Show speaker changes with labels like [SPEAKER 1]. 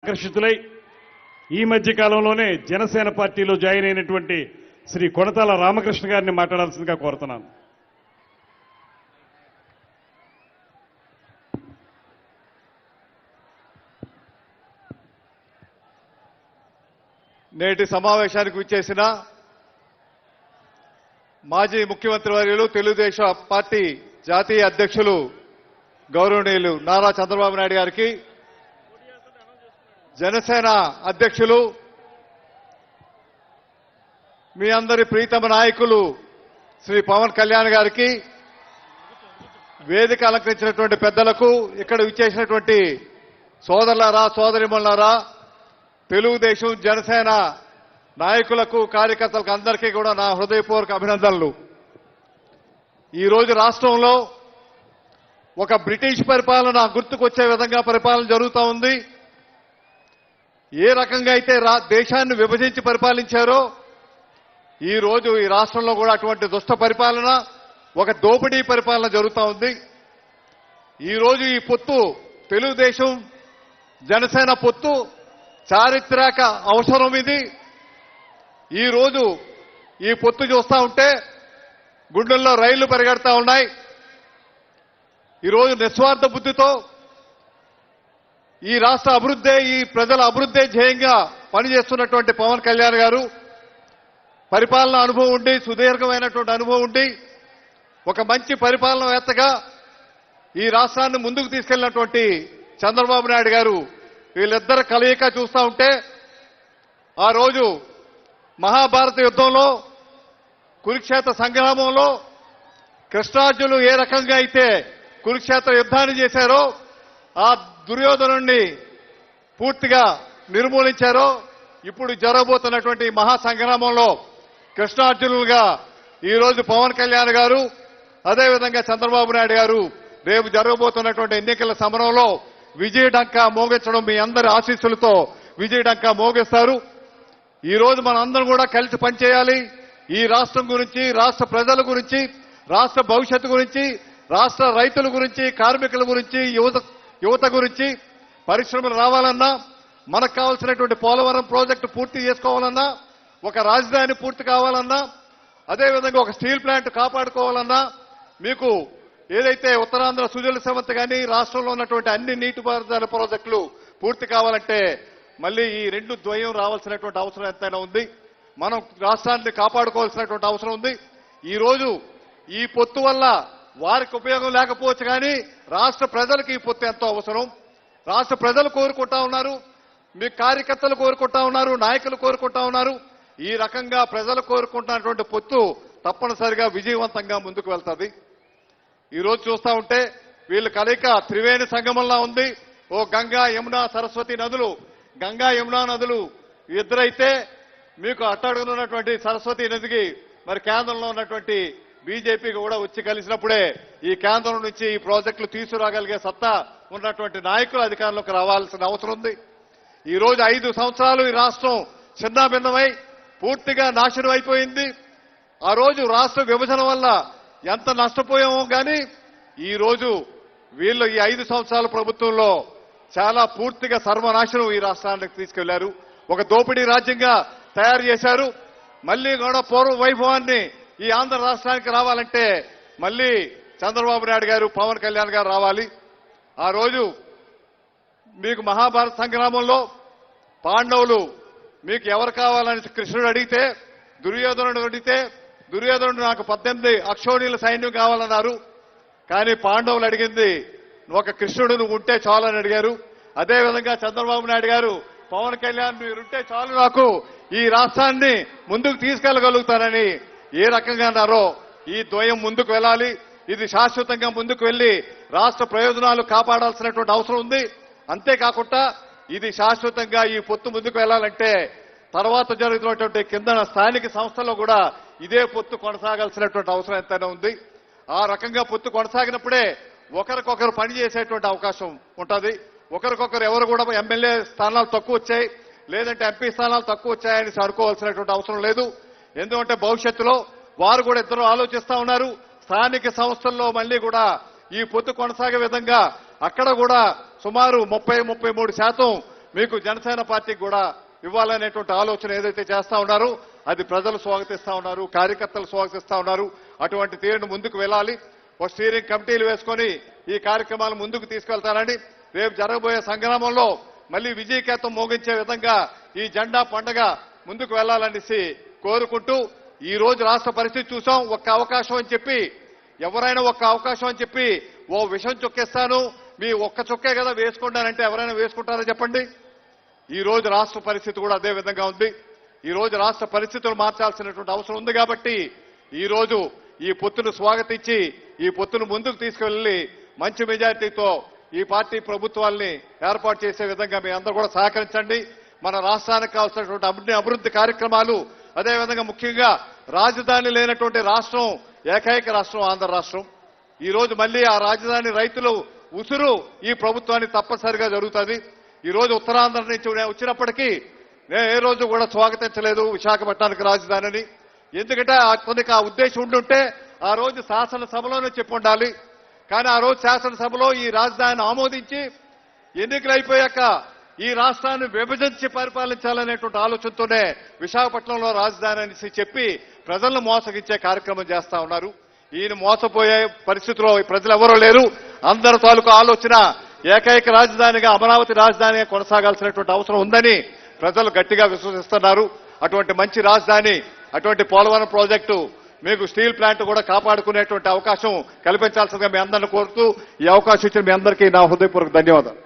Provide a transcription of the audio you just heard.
[SPEAKER 1] ఆకర్షితులై ఈ మధ్య కాలంలోనే జనసేన పార్టీలో జాయిన్ అయినటువంటి శ్రీ కొణతాల రామకృష్ణ గారిని మాట్లాడాల్సిందిగా కోరుతున్నాను.
[SPEAKER 2] నేటి సమావేశానికి విచ్చేసిన మాజీ ముఖ్యమంత్రి వర్యులు తెలుగుదేశం పార్టీ జాతీయ అధ్యక్షులు గౌరవనీయులు నారా చంద్రబాబు నాయుడు గారికి, జనసేన అధ్యక్షులు మీ అందరి ప్రీతమ నాయకులు శ్రీ పవన్ కళ్యాణ్ గారికి, వేదిక అలంకరించినటువంటి పెద్దలకు, ఇక్కడ విచ్చేసినటువంటి సోదరులారా సోదరిమణులారా, తెలుగుదేశం జనసేన నాయకులకు కార్యకర్తలకు అందరికీ కూడా నా హృదయపూర్వక అభినందనలు. ఈరోజు రాష్ట్రంలో ఒక బ్రిటిష్ పరిపాలన గుర్తుకొచ్చే విధంగా పరిపాలన జరుగుతూ ఉంది. ఏ రకంగా అయితే దేశాన్ని విభజించి పరిపాలించారో ఈ రోజు ఈ రాష్ట్రంలో కూడా అటువంటి దుష్ట పరిపాలన, ఒక దోపిడీ పరిపాలన జరుగుతూ ఉంది. ఈ రోజు ఈ పొత్తు, తెలుగుదేశం జనసేన పొత్తు చారిత్రక అవసరం. ఇది ఈ రోజు ఈ పొత్తు చూస్తూ ఉంటే గుండెల్లో రైళ్లు పరిగెడతా ఉన్నాయి. ఈరోజు నిస్వార్థ బుద్ధితో ఈ రాష్ట్ర అభివృద్ధి, ఈ ప్రజల అభివృద్ధి ధ్యేయంగా పనిచేస్తున్నటువంటి పవన్ కళ్యాణ్ గారు, పరిపాలన అనుభవం ఉండి, సుదీర్ఘమైనటువంటి అనుభవం ఉండి, ఒక మంచి పరిపాలనవేత్తగా ఈ రాష్ట్రాన్ని ముందుకు తీసుకెళ్లినటువంటి చంద్రబాబు నాయుడు గారు, వీళ్ళిద్దరు కలయిక చూస్తూ ఉంటే ఆ రోజు మహాభారత యుద్ధంలో, కురుక్షేత్ర సంగ్రామంలో కృష్ణార్జునులు ఏ రకంగా అయితే కురుక్షేత్ర యుద్ధాన్ని చేశారో, ఆ దుర్యోధనుణ్ణి పూర్తిగా నిర్మూలించారో, ఇప్పుడు జరగబోతున్నటువంటి మహా సంగ్రామంలో కృష్ణార్జునులుగా ఈరోజు పవన్ కళ్యాణ్ గారు, అదేవిధంగా చంద్రబాబు నాయుడు గారు రేపు జరగబోతున్నటువంటి ఎన్నికల సమరంలో విజయడంకా మోగించడం, మీ అందరి ఆశీస్సులతో విజయడంకా మోగిస్తారు. ఈ రోజు మన అందరం కూడా కలిసి పనిచేయాలి. ఈ రాష్ట్రం గురించి, రాష్ట్ర ప్రజల గురించి, రాష్ట్ర భవిష్యత్తు గురించి, రాష్ట్ర రైతుల గురించి, కార్మికుల గురించి, యువత గురించి, పరిశ్రమలు రావాలన్నా, మనకు కావాల్సినటువంటి పోలవరం ప్రాజెక్టు పూర్తి చేసుకోవాలన్నా, ఒక రాజధాని పూర్తి కావాలన్నా, అదేవిధంగా ఒక స్టీల్ ప్లాంట్ కాపాడుకోవాలన్నా, మీకు ఏదైతే ఉత్తరాంధ్ర సుజల సమంత కానీ రాష్ట్రంలో ఉన్నటువంటి అన్ని నీటిపారుదల ప్రాజెక్టులు పూర్తి కావాలంటే మళ్ళీ ఈ రెండు ద్వయం రావాల్సినటువంటి అవసరం ఎంతైనా ఉంది. మనం రాష్ట్రాన్ని కాపాడుకోవాల్సినటువంటి అవసరం ఉంది. ఈ రోజు ఈ పొత్తు వల్ల వారికి ఉపయోగం లేకపోవచ్చు, కానీ రాష్ట్ర ప్రజలకు ఈ పొత్తు ఎంతో అవసరం. రాష్ట్ర ప్రజలు కోరుకుంటా ఉన్నారు, మీ కార్యకర్తలు కోరుకుంటా ఉన్నారు, నాయకులు కోరుకుంటా ఉన్నారు. ఈ రకంగా ప్రజలు కోరుకుంటున్నటువంటి పొత్తు తప్పనిసరిగా విజయవంతంగా ముందుకు వెళ్తుంది. ఈ రోజు చూస్తా ఉంటే వీళ్ళు కలయిక త్రివేణి సంగమంలా ఉంది. ఓ గంగా యమునా సరస్వతి నదులు, గంగా యమునా నదులు ఇద్దరైతే మీకు అట్టడుగునున్నటువంటి సరస్వతి నదికి మరి కేంద్రంలో ఉన్నటువంటి బీజేపీకి కూడా వచ్చి కలిసినప్పుడే ఈ కేంద్రం నుంచి ఈ ప్రాజెక్టులు తీసుకురాగలిగే సత్తా ఉన్నటువంటి నాయకులు అధికారంలోకి రావాల్సిన అవసరం ఉంది. ఈ రోజు 5 సంవత్సరాలు ఈ రాష్ట్రం చిన్నాభిన్నమై పూర్తిగా నాశనం అయిపోయింది. ఆ రోజు రాష్ట్ర విభజన వల్ల ఎంత నష్టపోయామో కానీ ఈ రోజు వీళ్ళు ఈ 5 సంవత్సరాల ప్రభుత్వంలో చాలా పూర్తిగా సర్వనాశనం ఈ రాష్ట్రానికి తీసుకెళ్లారు. ఒక దోపిడీ రాజ్యంగా తయారు చేశారు. మళ్లీ కూడా పూర్వ వైభవాన్ని ఈ ఆంధ్ర రాష్ట్రానికి రావాలంటే మళ్లీ చంద్రబాబు నాయుడు గారు, పవన్ కళ్యాణ్ గారు రావాలి. ఆ రోజు మీకు మహాభారత సంగ్రామంలో పాండవులు మీకు ఎవరు కావాలని కృష్ణుడు అడిగితే, దుర్యోధనుడు అడిగితే, దుర్యోధనుడు నాకు 18 అక్షోణీల సైన్యం కావాలన్నారు. కానీ పాండవులు అడిగింది ఒక కృష్ణుడు నువ్వు ఉంటే చాలని అడిగారు. అదేవిధంగా చంద్రబాబు నాయుడు గారు, పవన్ కళ్యాణ్ మీరుంటే చాలు, నాకు ఈ రాష్ట్రాన్ని ముందుకు తీసుకెళ్లగలుగుతానని ఏ రకంగా అన్నారో ఈ ద్వయం ముందుకు వెళ్ళాలి. ఇది శాశ్వతంగా ముందుకు వెళ్లి రాష్ట్ర ప్రయోజనాలు కాపాడాల్సినటువంటి అవసరం ఉంది. అంతేకాకుండా ఇది శాశ్వతంగా ఈ పొత్తు ముందుకు వెళ్లాలంటే తర్వాత జరుగుతున్నటువంటి కింద స్థానిక సంస్థల్లో కూడా ఇదే పొత్తు కొనసాగాల్సినటువంటి అవసరం ఎంతైనా ఉంది. ఆ రకంగా పొత్తు కొనసాగినప్పుడే ఒకరికొకరు పనిచేసేటువంటి అవకాశం ఉంటుంది. ఒకరికొకరు ఎవరు కూడా ఎమ్మెల్యే స్థానాలు తక్కువ వచ్చాయి, లేదంటే ఎంపీ స్థానాలు తక్కువ వచ్చాయని అనుకోవాల్సినటువంటి అవసరం లేదు. ఎందుకంటే భవిష్యత్తులో వారు కూడా ఇద్దరు ఆలోచిస్తా ఉన్నారు. స్థానిక సంస్థల్లో మళ్లీ కూడా ఈ పొత్తు కొనసాగే విధంగా అక్కడ కూడా సుమారు 30-33% మీకు జనసేన పార్టీకి కూడా ఇవ్వాలనేటువంటి ఆలోచన ఏదైతే చేస్తా ఉన్నారో అది ప్రజలు స్వాగతిస్తా ఉన్నారు, కార్యకర్తలు స్వాగతిస్తా ఉన్నారు. అటువంటి తీరును ముందుకు వెళ్ళాలి. ఒక స్టీరింగ్ కమిటీలు వేసుకొని ఈ కార్యక్రమాలు ముందుకు తీసుకెళ్తారని, రేపు జరగబోయే సంగ్రామంలో మళ్లీ విజయకేతం మోగించే విధంగా ఈ జెండా పండగ ముందుకు వెళ్లాలనేసి కోరుకుంటూ, ఈ రోజు రాష్ట్ర పరిస్థితి చూసాం. ఒక్క అవకాశం అని చెప్పి ఎవరైనా ఒక్క అవకాశం అని చెప్పి ఓ విషం చొక్కేస్తాను, మీ ఒక్క చొక్కే కదా వేసుకుంటానంటే ఎవరైనా వేసుకుంటారో చెప్పండి? ఈ రోజు రాష్ట్ర పరిస్థితి కూడా అదే విధంగా ఉంది. ఈ రోజు రాష్ట్ర పరిస్థితులు మార్చాల్సినటువంటి అవసరం ఉంది కాబట్టి ఈ రోజు ఈ పొత్తును స్వాగతించి ఈ పొత్తును ముందుకు తీసుకెళ్లి మంచి మెజారిటీతో ఈ పార్టీ ప్రభుత్వాల్ని ఏర్పాటు చేసే విధంగా మీ అందరూ కూడా సహకరించండి. మన రాష్ట్రానికి కావాల్సినటువంటి అన్ని అభివృద్ధి కార్యక్రమాలు, అదేవిధంగా ముఖ్యంగా రాజధాని లేనటువంటి రాష్ట్రం ఏకైక రాష్ట్రం ఆంధ్ర రాష్ట్రం. ఈ రోజు మళ్లీ ఆ రాజధాని రైతులు ఉసురు ఈ ప్రభుత్వానికి తప్పనిసరిగా జరుగుతుంది. ఈ రోజు ఉత్తరాంధ్ర నుంచి వచ్చినప్పటికీ నేను ఏ రోజు కూడా స్వాగతించలేదు విశాఖపట్నానికి రాజధానిని. ఎందుకంటే అతనికి ఆ ఉద్దేశం ఉండుంటే ఆ రోజు శాసనసభలోనే చెప్పి ఉండాలి. కానీ ఆ రోజు శాసనసభలో ఈ రాజధానిని ఆమోదించి ఎన్నికలు అయిపోయాక ఈ రాష్ట్రాన్ని విభజించి పరిపాలించాలనేటువంటి ఆలోచనతోనే విశాఖపట్నంలో రాజధాని అనేసి చెప్పి ప్రజలను మోసగించే కార్యక్రమం చేస్తా ఉన్నారు. ఈయన మోసపోయే పరిస్థితిలో ప్రజలు ఎవరూ లేరు. అందరి తాలూకు ఆలోచన ఏకైక రాజధానిగా అమరావతి రాజధానిగా కొనసాగాల్సినటువంటి అవసరం ఉందని ప్రజలు గట్టిగా విశ్వసిస్తున్నారు. అటువంటి మంచి రాజధాని, అటువంటి పోలవరం ప్రాజెక్టు, మీకు స్టీల్ ప్లాంట్ కూడా కాపాడుకునేటువంటి అవకాశం కల్పించాల్సిందిగా మీ అందరిని కోరుతూ ఈ అవకాశం ఇచ్చిన మీ అందరికీ నా హృదయపూర్వక ధన్యవాదాలు.